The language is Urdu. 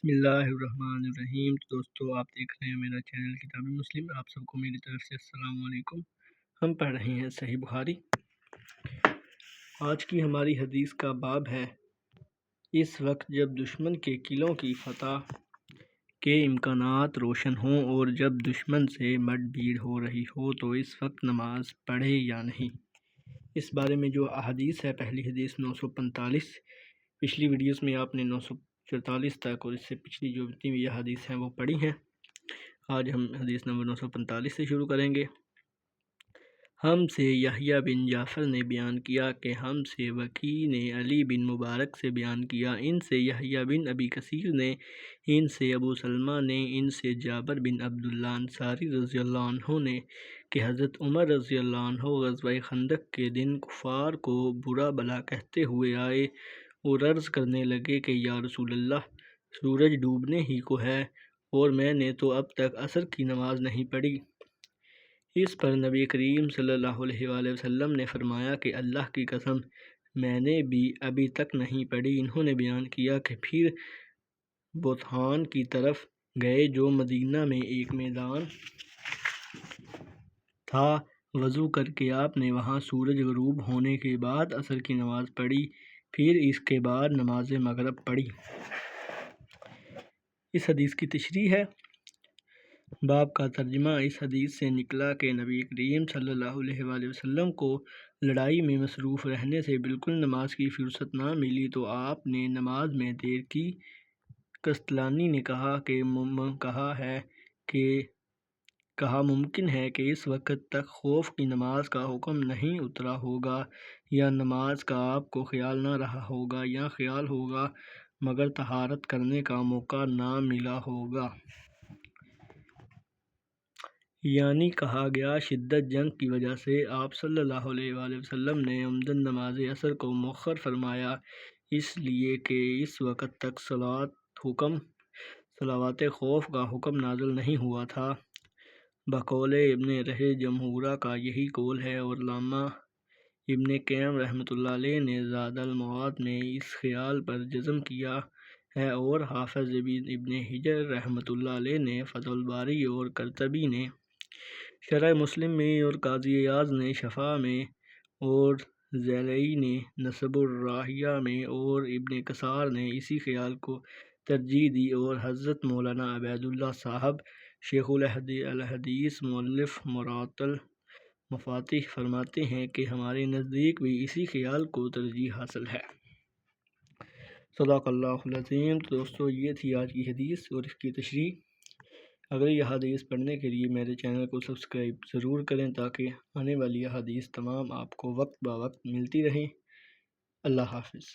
بسم اللہ الرحمن الرحیم۔ تو دوستو آپ دیکھ رہے ہیں میرا چینل کتاب مسلم۔ آپ سب کو میری طرف سے السلام علیکم۔ ہم پڑھ رہے ہیں صحیح بخاری۔ آج کی ہماری حدیث کا باب ہے، اس وقت جب دشمن کے قلعوں کی فتح کے امکانات روشن ہوں اور جب دشمن سے مٹ بھیڑ ہو رہی ہو تو اس وقت نماز پڑھے یا نہیں۔ اس بارے میں جو احادیث ہے، پہلی حدیث 945، پچھلی ویڈیوز میں آپ نے 944 تک اور اس سے پچھلی جو جتنی بھی احادیث ہیں وہ پڑھی ہیں۔ آج ہم حدیث نمبر 945 سے شروع کریں گے۔ ہم سے یحییٰ بن جعفر نے بیان کیا کہ ہم سے وکیع نے علی بن مبارک سے بیان کیا، ان سے یحییٰ بن ابی کثیر نے، ان سے ابو سلمہ نے، ان سے جابر بن عبداللہ انصاری رضی اللہ عنہ نے کہ حضرت عمر رضی اللہ عنہ غزوہ خندق کے دن کفار کو برا بھلا کہتے ہوئے آئے اور عرض کرنے لگے کہ یا رسول اللہ، سورج ڈوبنے ہی کو ہے اور میں نے تو اب تک عصر کی نماز نہیں پڑھی۔ اس پر نبی کریم صلی اللہ علیہ وآلہ وسلم نے فرمایا کہ اللہ کی قسم، میں نے بھی ابھی تک نہیں پڑھی۔ انہوں نے بیان کیا کہ پھر بطحان کی طرف گئے جو مدینہ میں ایک میدان تھا، وضو کر کے آپ نے وہاں سورج غروب ہونے کے بعد عصر کی نماز پڑھی، پھر اس کے بعد نماز مغرب پڑھی۔ اس حدیث کی تشریح ہے۔ باب کا ترجمہ اس حدیث سے نکلا کہ نبی کریم صلی اللہ علیہ وآلہ وسلم کو لڑائی میں مصروف رہنے سے بالکل نماز کی فرصت نہ ملی تو آپ نے نماز میں دیر کی۔ قسطلانی نے کہا ممکن ہے کہ اس وقت تک خوف کی نماز کا حکم نہیں اترا ہوگا، یا نماز کا آپ کو خیال نہ رہا ہوگا، یا خیال ہوگا مگر طہارت کرنے کا موقع نہ ملا ہوگا۔ یعنی کہا گیا شدت جنگ کی وجہ سے آپ صلی اللہ علیہ وآلہ وسلم نے عمداً نماز عصر کو مؤخر فرمایا، اس لیے کہ اس وقت تک صلوات خوف کا حکم نازل نہیں ہوا تھا۔ بقول ابن رہی جمہورہ کا یہی قول ہے، اور علامہ ابن قیم رحمۃ اللہ علیہ نے زاد المعاد میں اس خیال پر جزم کیا ہے، اور حافظ ابن حجر رحمۃ اللہ علیہ نے فتح الباری اور قرطبی نے شرح مسلم میں اور قاضی ایاز نے شفا میں اور ذیلئی نے نصب الراحیہ میں اور ابن کثار نے اسی خیال کو ترجیح دی، اور حضرت مولانا عبید اللہ صاحب شیخ الحدیث مؤلف مرات المفاتیح فرماتے ہیں کہ ہمارے نزدیک بھی اسی خیال کو ترجیح حاصل ہے۔ صدق اللہ العظیم۔ تو دوستو یہ تھی آج کی حدیث اور اس کی تشریح۔ اگلی احادیث پڑھنے کے لیے میرے چینل کو سبسکرائب ضرور کریں تاکہ آنے والی احادیث تمام آپ کو وقت بہ وقت ملتی رہیں۔ اللہ حافظ۔